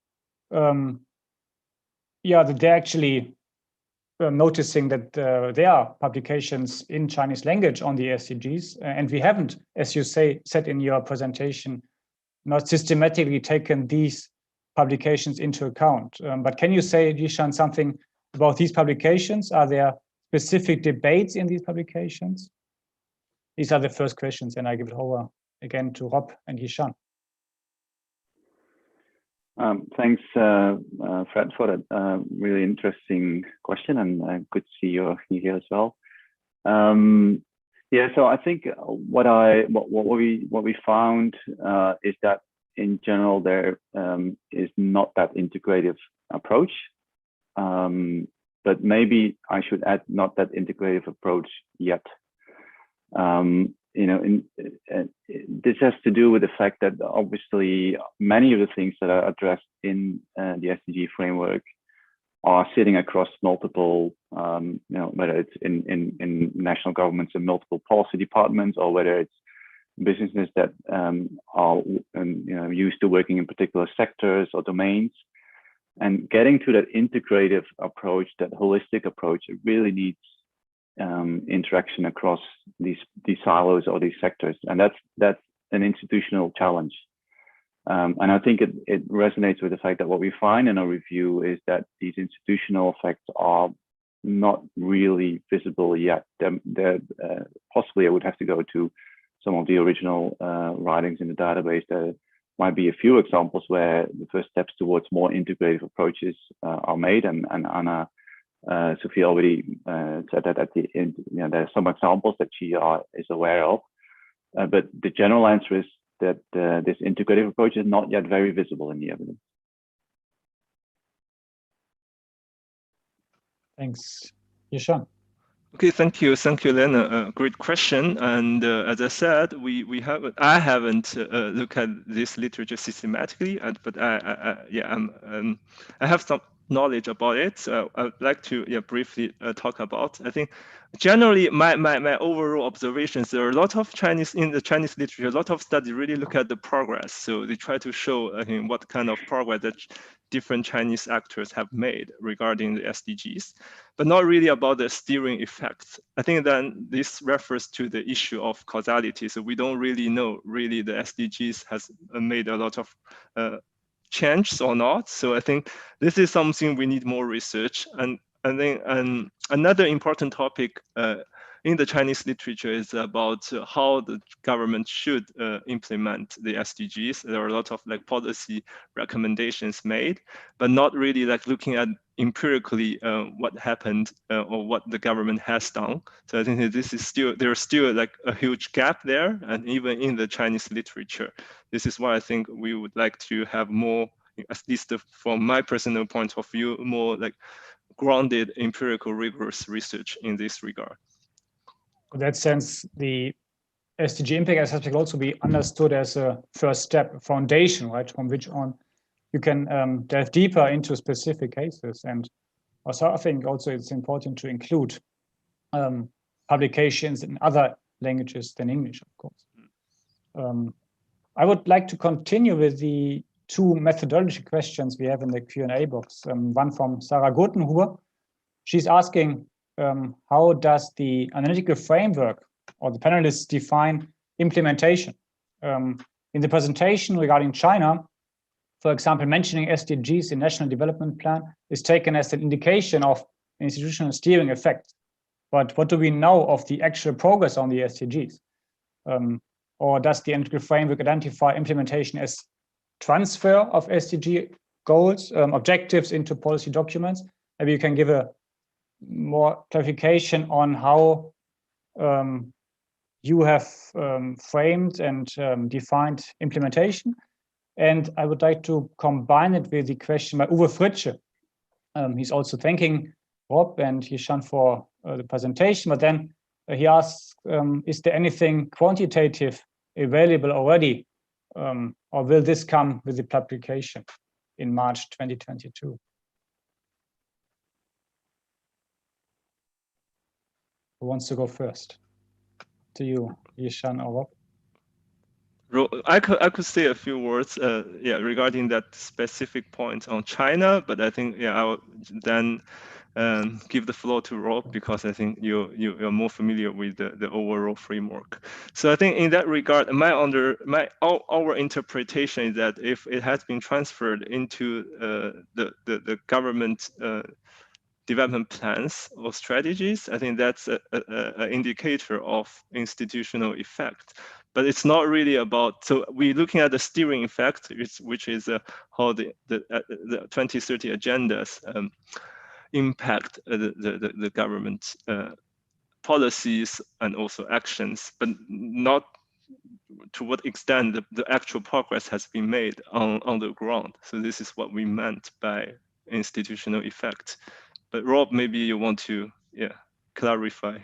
that they're actually noticing that there are publications in Chinese language on the SDGs. And we haven't, as you said in your presentation, not systematically taken these publications into account. But can you say, Yishan, something about these publications? Are there specific debates in these publications? These are the first questions, and I give it over again to Rob and Yishan. Thanks, Fred, for that really interesting question, and good to see you here as well. Yeah, so I think what we found is that in general there is not that integrative approach, but maybe I should add not that integrative approach yet. You know, this has to do with the fact that obviously many of the things that are addressed in the SDG framework are sitting across multiple, you know, whether it's in national governments and multiple policy departments, or whether it's businesses that are you know, used to working in particular sectors or domains. And getting to that integrative approach, that holistic approach, it really needs interaction across these silos or these sectors, and that's an institutional challenge. And I think it resonates with the fact that what we find in our review is that these institutional effects are not really visible yet. Possibly I would have to go to some of the original writings in the database. There might be a few examples where the first steps towards more integrative approaches are made, and Anna Sophie already said that at the end, you know, there are some examples that she is aware of, but the general answer is that this integrative approach is not yet very visible in the evidence. Thanks, Yishan. Okay, thank you, Lena. Great question. And as I said, I haven't looked at this literature systematically, but I have some knowledge about it. So I'd like to briefly talk about. I think generally my overall observations, there are a lot of in the Chinese literature, a lot of studies really look at the progress. So they try to show what kind of progress that different Chinese actors have made regarding the SDGs, but not really about the steering effects. I think then this refers to the issue of causality. So we don't really know really the SDGs has made a lot of change or not. So I think this is something we need more research. And then another important topic in the Chinese literature is about how the government should implement the SDGs. There are a lot of like policy recommendations made, but not really like looking at empirically what happened or what the government has done. So I think that this is there's still like a huge gap there, and even in the Chinese literature. This is why I think we would like to have more, at least from my personal point of view, more like grounded, empirical, rigorous research in this regard. In that sense, the SDG impact assessment can also be understood as a first step, a foundation, right, from which on you can delve deeper into specific cases. And also, I think also it's important to include publications in other languages than English, of course. I would like to continue with the two methodology questions we have in the Q&A box. One from Sarah Gothenhuber. She's asking, how does the analytical framework or the panelists define implementation? In the presentation regarding China, for example, mentioning SDGs in National Development Plan is taken as an indication of institutional steering effect. But what do we know of the actual progress on the SDGs? Or does the analytical framework identify implementation as transfer of SDG goals, objectives into policy documents? Maybe you can give a more clarification on how you have framed and defined implementation. And I would like to combine it with the question by Uwe Fritsche. He's also thanking Rob and Yishan for the presentation, but then he asks, is there anything quantitative available already, or will this come with the publication in March 2022? Who wants to go first? To you, Yishan or Rob? I could say a few words, regarding that specific point on China, but I think I will then give the floor to Rob, because I think you're more familiar with the overall framework. So I think in that regard, our interpretation is that if it has been transferred into the government development plans or strategies, I think that's an indicator of institutional effect. But it's not really about, so we're looking at the steering effect, which is how the 2030 agendas impact the government policies and also actions, but not to what extent the actual progress has been made on the ground. So this is what we meant by institutional effect. But Rob, maybe you want to clarify.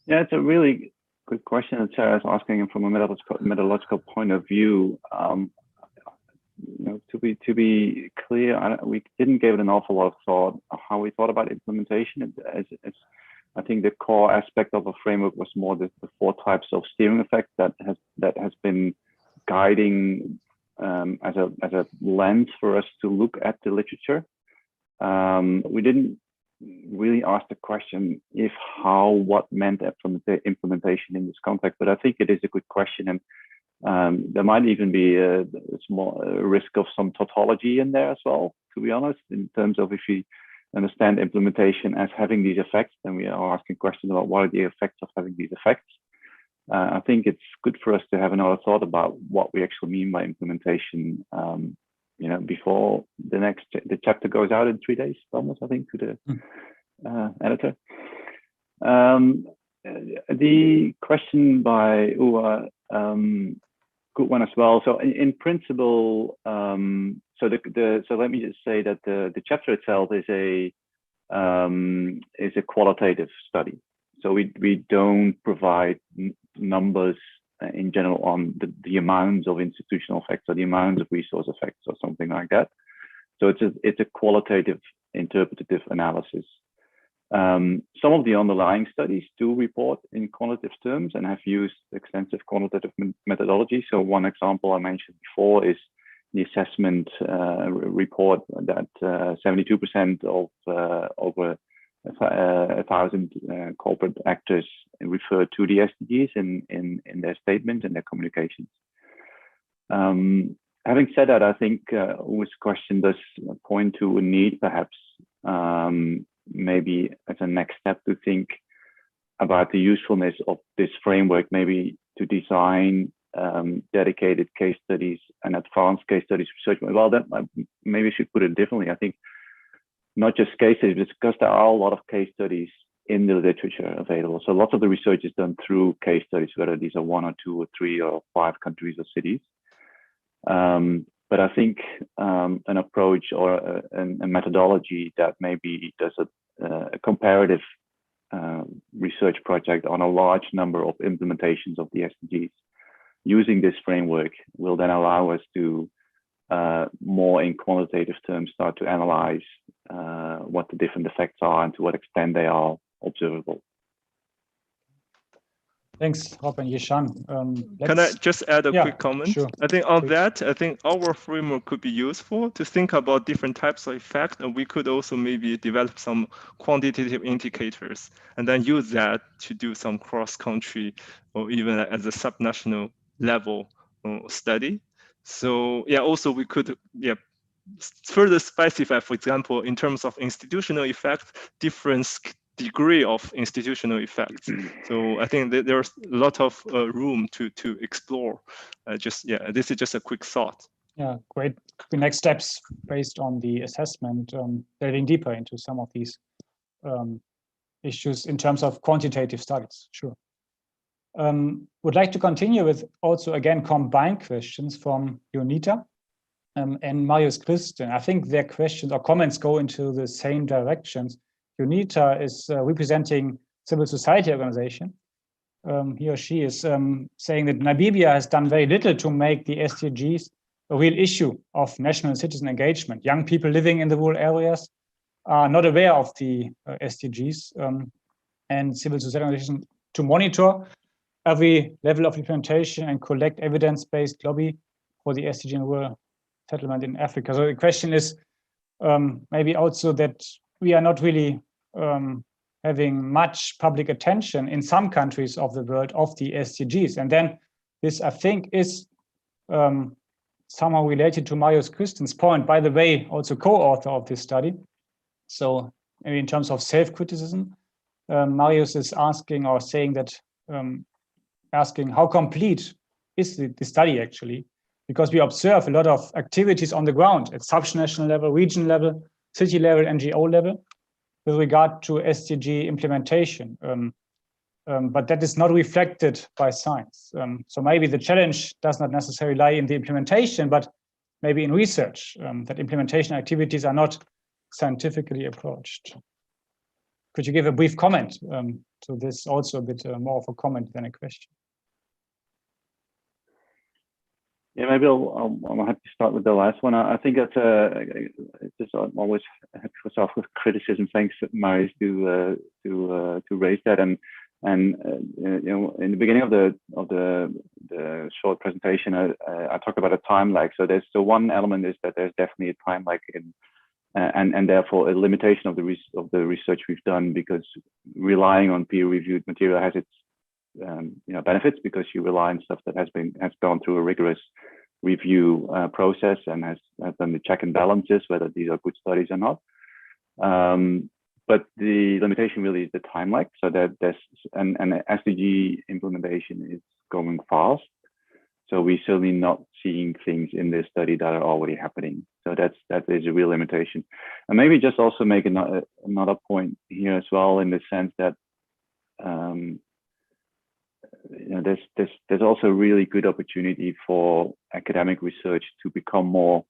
Yeah, it's a really good question that Sarah's asking from a methodological point of view. You know, to be clear, we didn't give it an awful lot of thought how we thought about implementation. I think the core aspect of the framework was more the 4 types of steering effect that has been guiding as a lens for us to look at the literature. We didn't really ask the question if, how, what meant implementation in this context, but I think it is a good question, and there might even be a small risk of some tautology in there as well, to be honest, in terms of if we understand implementation as having these effects, then we are asking questions about what are the effects of having these effects. I think it's good for us to have another thought about what we actually mean by implementation, you know, before the chapter goes out in 3 days, almost, I think, to the editor. The question by Uwa, good one as well. So in principle, so let me just say that the chapter itself is a qualitative study. So we don't provide numbers in general on the amounts of institutional effects or the amounts of resource effects or something like that. So it's a qualitative interpretative analysis. Some of the underlying studies do report in quantitative terms and have used extensive quantitative methodology. So one example I mentioned before is the assessment report that 72% of over 1,000 corporate actors refer to the SDGs in their statements and their communications. Having said that, I think Uwe's question does point to a need, perhaps, maybe as a next step, to think about the usefulness of this framework, maybe to design dedicated case studies and advanced case studies research. Well, that maybe I should put it differently. I think not just case studies, because there are a lot of case studies in the literature available. So lots of the research is done through case studies, whether these are 1 or 2 or 3 or 5 countries or cities. But I think an approach or a methodology that maybe does a comparative research project on a large number of implementations of the SDGs using this framework will then allow us to more in quantitative terms start to analyze what the different effects are and to what extent they are observable. Thanks, Rob and Yishan. Can I just add a quick comment? Sure. I think on that, I think our framework could be useful to think about different types of effect, and we could also maybe develop some quantitative indicators and then use that to do some cross-country or even at the subnational level study. So yeah, also we could further specify, for example, in terms of institutional effect, different degree of institutional effects. So I think that there's a lot of room to explore. This is just a quick thought. Yeah, great. The next steps based on the assessment, delving deeper into some of these issues in terms of quantitative studies. Sure. Would like to continue with also again combined questions from Jonita and Marius Christen. I think their questions or comments go into the same directions. Jonita is representing civil society organization. He or she is saying that Namibia has done very little to make the SDGs a real issue of national and citizen engagement. Young people living in the rural areas are not aware of the SDGs, and civil society organizations to monitor every level of implementation and collect evidence-based lobby for the SDG and rural settlement in Africa. So the question is maybe also that we are not really having much public attention in some countries of the world of the SDGs. And then this, I think, is somehow related to Marius Christen's point, by the way, also co-author of this study, So maybe in terms of self-criticism, Marius is asking or saying that, asking how complete is the study actually, because we observe a lot of activities on the ground at subnational level, region level, city level, NGO level, with regard to SDG implementation. But that is not reflected by science. So maybe the challenge does not necessarily lie in the implementation, but maybe in research, that implementation activities are not scientifically approached. Could you give a brief comment to this, also a bit more of a comment than a question? Yeah, maybe I'm happy to start with the last one. I think that's I'm always happy for self-criticism. Thanks, Marius, to raise that. And you know, in the beginning of the short presentation, I talked about a time lag. So there's one element is that there's definitely a time lag in, and therefore a limitation of the research we've done, because relying on peer-reviewed material has its you know, benefits, because you rely on stuff that has gone through a rigorous review process and has done the check and balances whether these are good studies or not. But the limitation really is the time lag. So that and SDG implementation is going fast. So we're certainly not seeing things in this study that are already happening. So that is a real limitation. And maybe just also make another point here as well, in the sense that you know, there's also a really good opportunity for academic research to become more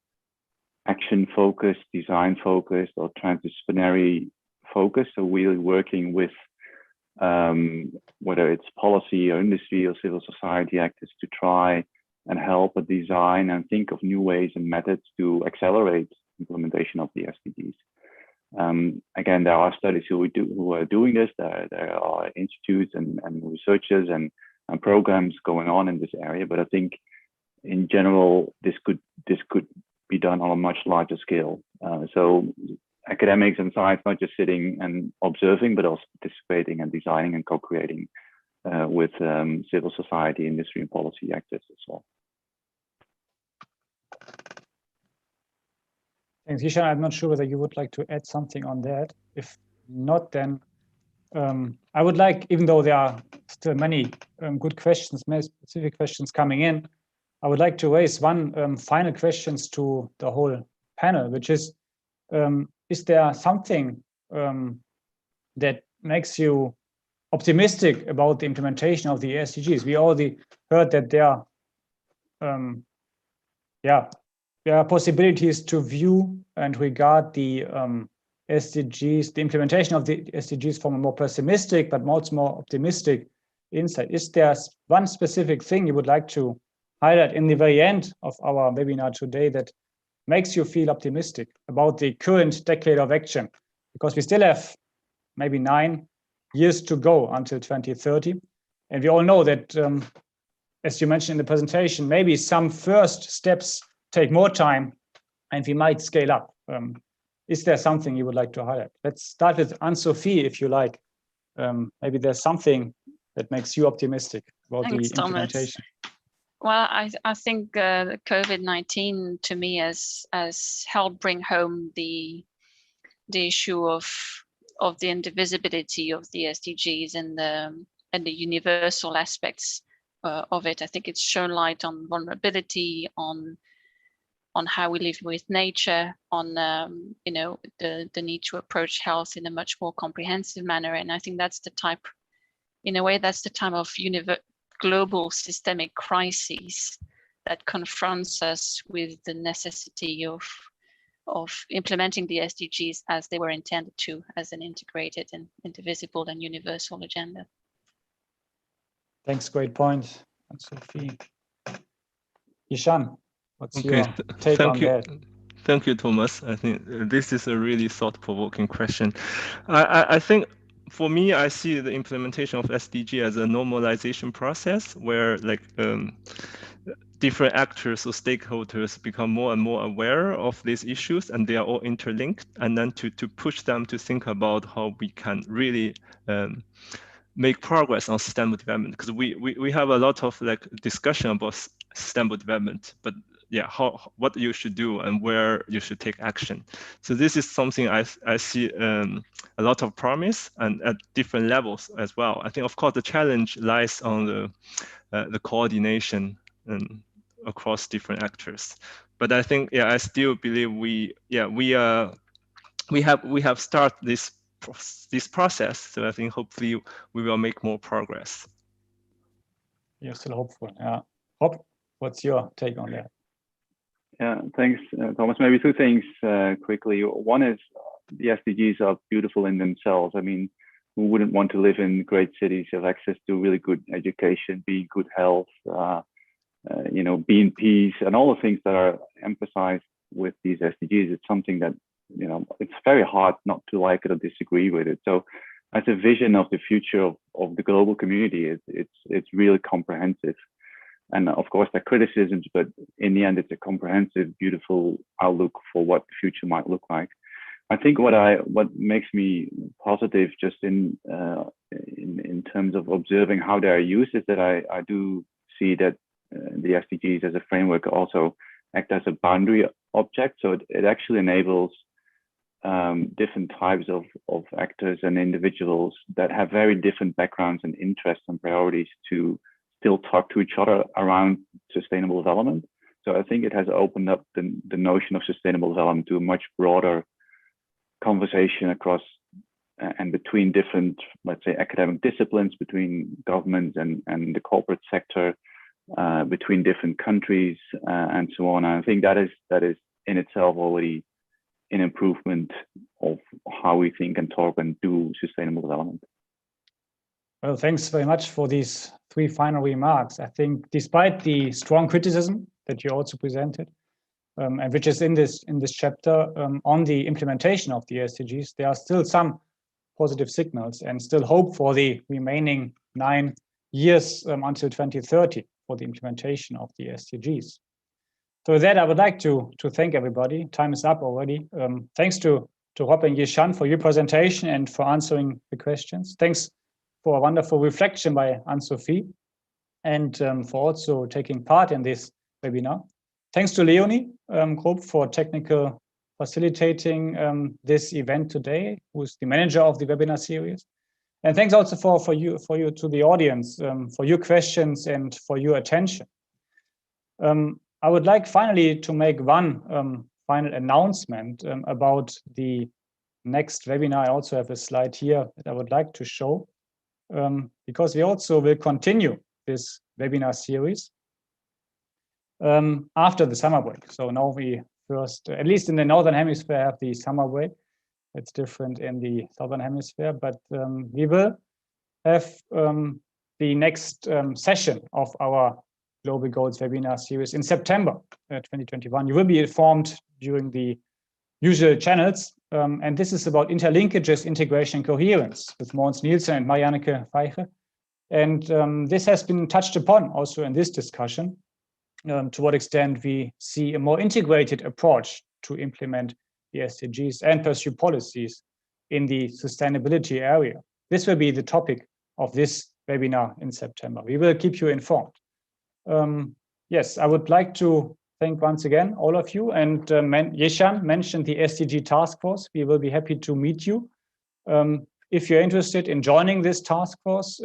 action focused, design focused, or transdisciplinary focused. So really working with whether it's policy or industry or civil society actors to try and help a design and think of new ways and methods to accelerate implementation of the SDGs. Again, there are studies who are doing this. There are institutes and researchers and programs going on in this area. But I think in general, this could be done on a much larger scale. So academics and science not just sitting and observing, but also participating and designing and co-creating with civil society, industry, and policy actors as well. Thanks, Yishan. I'm not sure whether you would like to add something on that. If not, then I would like, even though there are still many good questions, many specific questions coming in, I would like to raise one final questions to the whole panel, which is there something that makes you optimistic about the implementation of the SDGs? We already heard that there are possibilities to view and regard the SDGs, the implementation of the SDGs, from a more pessimistic but much more optimistic insight. Is there one specific thing you would like to highlight in the very end of our webinar today that makes you feel optimistic about the current decade of action? Because we still have maybe 9 years to go until 2030. And we all know that, as you mentioned in the presentation, maybe some first steps take more time and we might scale up. Is there something you would like to highlight? Let's start with Anne-Sophie, if you like. Maybe there's something that makes you optimistic about the implementation. Thomas. Well, I think COVID-19 to me has helped bring home the issue of the indivisibility of the SDGs and the universal aspects of it. I think it's shown light on vulnerability, on how we live with nature, on you know, the need to approach health in a much more comprehensive manner. And I think that's the type, in a way, that's the time of global systemic crises that confronts us with the necessity of implementing the SDGs as they were intended to, as an integrated and indivisible and universal agenda. Thanks, great point, Anne-Sophie. Yishan, what's your take on that? Thank you, Thomas. I think this is a really thought-provoking question. I think for me, I see the implementation of SDG as a normalization process where different actors or stakeholders become more and more aware of these issues, and they are all interlinked, and then to push them to think about how we can really make progress on sustainable development, because we have a lot of discussion about sustainable development, but what you should do and where you should take action. So this is something I see a lot of promise, and at different levels as well. I think, of course, the challenge lies on the coordination and across different actors. But I think, I still believe we have started this process. So I think hopefully we will make more progress. You're still hopeful, yeah. Rob, what's your take on that? Yeah, thanks, Thomas. Maybe two things quickly. One is the SDGs are beautiful in themselves. I mean, who wouldn't want to live in great cities, have access to really good education, be in good health, be in peace, and all the things that are emphasized with these SDGs? It's something that, it's very hard not to like it or disagree with it. So as a vision of the future of the global community, it's really comprehensive. And of course, there are criticisms, but in the end, it's a comprehensive, beautiful outlook for what the future might look like. I think what makes me positive, just in terms of observing how they are used, is that I do see that the SDGs as a framework also act as a boundary object. So it actually enables different types of actors and individuals that have very different backgrounds and interests and priorities to still talk to each other around sustainable development. So I think it has opened up the notion of sustainable development to a much broader conversation across and between different, let's say, academic disciplines, between governments and the corporate sector, between different countries, and so on. And I think that is in itself already an improvement of how we think and talk and do sustainable development. Well, thanks very much for these three final remarks. I think despite the strong criticism that you also presented, and which is in this chapter on the implementation of the SDGs, there are still some positive signals and still hope for the remaining 9 years until 2030 for the implementation of the SDGs. So with that, I would like to thank everybody. Time is up already. Thanks to Rob and Yishan for your presentation and for answering the questions. Thanks for a wonderful reflection by Anne-Sophie, and for also taking part in this webinar. Thanks to Leonie Grob for technical facilitating this event today, who's the manager of the webinar series. And thanks also for you to the audience for your questions and for your attention. I would like finally to make one final announcement about the next webinar. I also have a slide here that I would like to show, because we also will continue this webinar series after the summer break. So now we first, at least in the Northern Hemisphere, have the summer break. It's different in the Southern Hemisphere, but we will have the next session of our GlobalGoals webinar series in September 2021. You will be informed during the usual channels, and this is about interlinkages, integration, coherence with Måns Nielsen and Marianneke Feiche. And this has been touched upon also in this discussion, to what extent we see a more integrated approach to implement the SDGs and pursue policies in the sustainability area. This will be the topic of this webinar in September. We will keep you informed. Yes, I would like to thank once again all of you, and Yishan mentioned the SDG task force. We will be happy to meet you. If you're interested in joining this task force,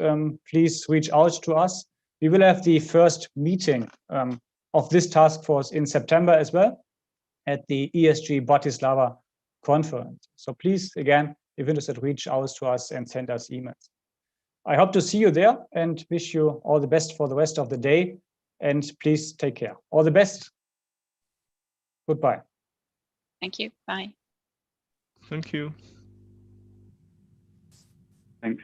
please reach out to us. We will have the first meeting of this task force in September as well at the ESG Bratislava conference. So please, again, if interested, reach out to us and send us emails. I hope to see you there and wish you all the best for the rest of the day. And please take care. All the best. Goodbye. Thank you. Bye. Thank you. Thanks.